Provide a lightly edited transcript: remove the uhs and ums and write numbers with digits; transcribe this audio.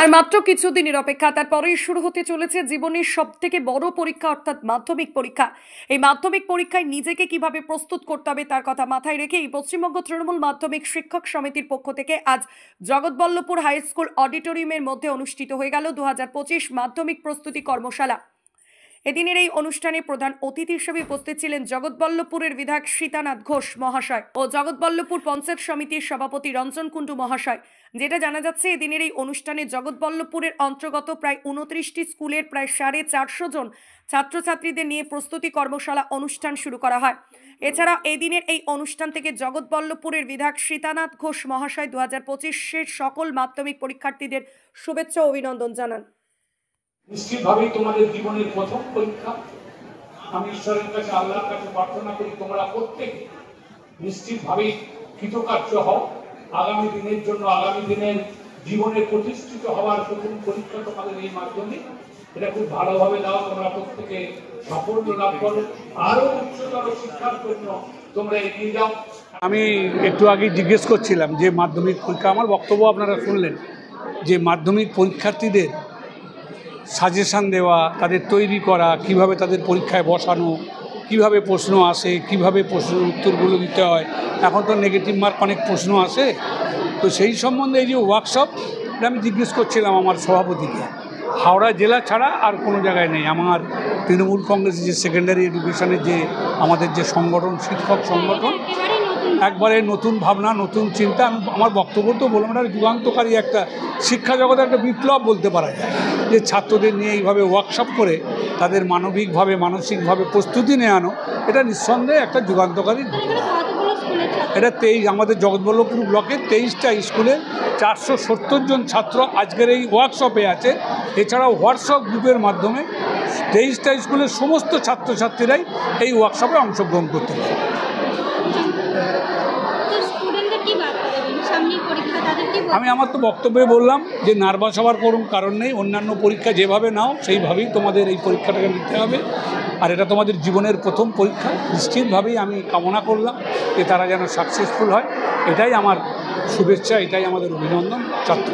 আর মাত্র কিছুদিনের অপেক্ষা, তারপরেই শুরু হতে চলেছে জীবনের সবথেকে বড় পরীক্ষা অর্থাৎ মাধ্যমিক পরীক্ষা। এই মাধ্যমিক পরীক্ষায় নিজেকে কিভাবে প্রস্তুত করতে হবে তার কথা মাথায় রেখেই পশ্চিমবঙ্গ তৃণমূল মাধ্যমিক শিক্ষক সমিতির পক্ষ থেকে আজ জগৎবল্লভপুর হাই স্কুল অডিটোরিয়ামের মধ্যে অনুষ্ঠিত হয়ে গেল 2025 মাধ্যমিক প্রস্তুতি কর্মশালা। এদিনের এই অনুষ্ঠানে প্রধান অতিথি হিসেবে উপস্থিত ছিলেন জগৎবল্লভপুরের বিধায়ক সীতানাথ ঘোষ মহাশয় ও জগৎবল্লভপুর পঞ্চায়েত সমিতির সভাপতি রঞ্জন কুণ্ডু মহাশয়। যেটা জানা যাচ্ছে, এদিনের এই অনুষ্ঠানে জগৎবল্লভপুরের অন্তর্গত প্রায় 29টি স্কুলের প্রায় 450 জন ছাত্রছাত্রীদের নিয়ে প্রস্তুতি কর্মশালা অনুষ্ঠান শুরু করা হয়। এছাড়া এদিনের এই অনুষ্ঠান থেকে জগৎবল্লভপুরের বিধায়ক সীতানাথ ঘোষ মহাশয় 2025-এর সকল মাধ্যমিক পরীক্ষার্থীদের শুভেচ্ছা ও অভিনন্দন জানান। নিশ্চিতভাবেই তোমাদের জীবনের প্রথম পরীক্ষা। আমি ঈশ্বরের কাছে, আল্লাহর কাছে প্রার্থনা করি তোমরা প্রত্যেকে নিশ্চিতভাবেই কৃতকার্য হও। আগামী দিনের জন্য, আগামী দিনের জীবনে প্রতিষ্ঠিত হওয়ার প্রথম পরীক্ষা তোমাদের এই মাধ্যমে, এটা খুব ভালোভাবে দাও। তোমরা প্রত্যেকে সাফল্য লাভ করো, আরো উচ্চতর শিক্ষার জন্য তোমরা এগিয়ে যাও। আমি একটু আগে জিজ্ঞেস করছিলাম যে মাধ্যমিক পরীক্ষা, আমার বক্তব্য আপনারা শুনলেন যে মাধ্যমিক পরীক্ষার্থীদের সাজেশান দেওয়া, তাদের তৈরি করা, কিভাবে তাদের পরীক্ষায় বসানো, কিভাবে প্রশ্ন আসে, কিভাবে প্রশ্নের উত্তরগুলো দিতে হয়। এখন তো নেগেটিভ মার্ক অনেক প্রশ্ন আসে, তো সেই সম্বন্ধে এই যে ওয়ার্কশপ, এটা আমি জিজ্ঞেস করছিলাম আমার সভাপতিকে। হাওড়া জেলা ছাড়া আর কোনো জায়গায় নেই। আমার তৃণমূল কংগ্রেসের যে সেকেন্ডারি এডুকেশনের যে আমাদের যে সংগঠন, শিক্ষক সংগঠন, একবারে নতুন ভাবনা, নতুন চিন্তা। আমি আমার বক্তব্য তো বললাম, এটা যুগান্তকারী একটা শিক্ষা জগতে একটা বিপ্লব বলতে পারা যায়, যে ছাত্রদের নিয়ে এইভাবে ওয়ার্কশপ করে তাদের মানবিকভাবে, মানসিকভাবে প্রস্তুতি নেওয়ানো, এটা নিঃসন্দেহে একটা যুগান্তকারী। এটা আমাদের জগৎবল্লভপুর ব্লকের 23টা স্কুলের 470 জন ছাত্র আজকের এই ওয়ার্কশপে আছে। এছাড়াও হোয়াটসঅ্যাপ গ্রুপের মাধ্যমে 23টা স্কুলের সমস্ত ছাত্রছাত্রীরাই এই ওয়ার্কশপে অংশগ্রহণ করতে পারে। আমি আমার তো বক্তব্যে বললাম যে নার্ভাস হওয়ার কোনো কারণ নেই। অন্যান্য পরীক্ষা যেভাবে নাও সেইভাবেই তোমাদের এই পরীক্ষাটাকে নিতে হবে। আর এটা তোমাদের জীবনের প্রথম পরীক্ষা। নিশ্চিতভাবেই আমি কামনা করলাম যে তারা যেন সাকসেসফুল হয়। এটাই আমার শুভেচ্ছা, এটাই আমাদের অভিনন্দন ছাত্র।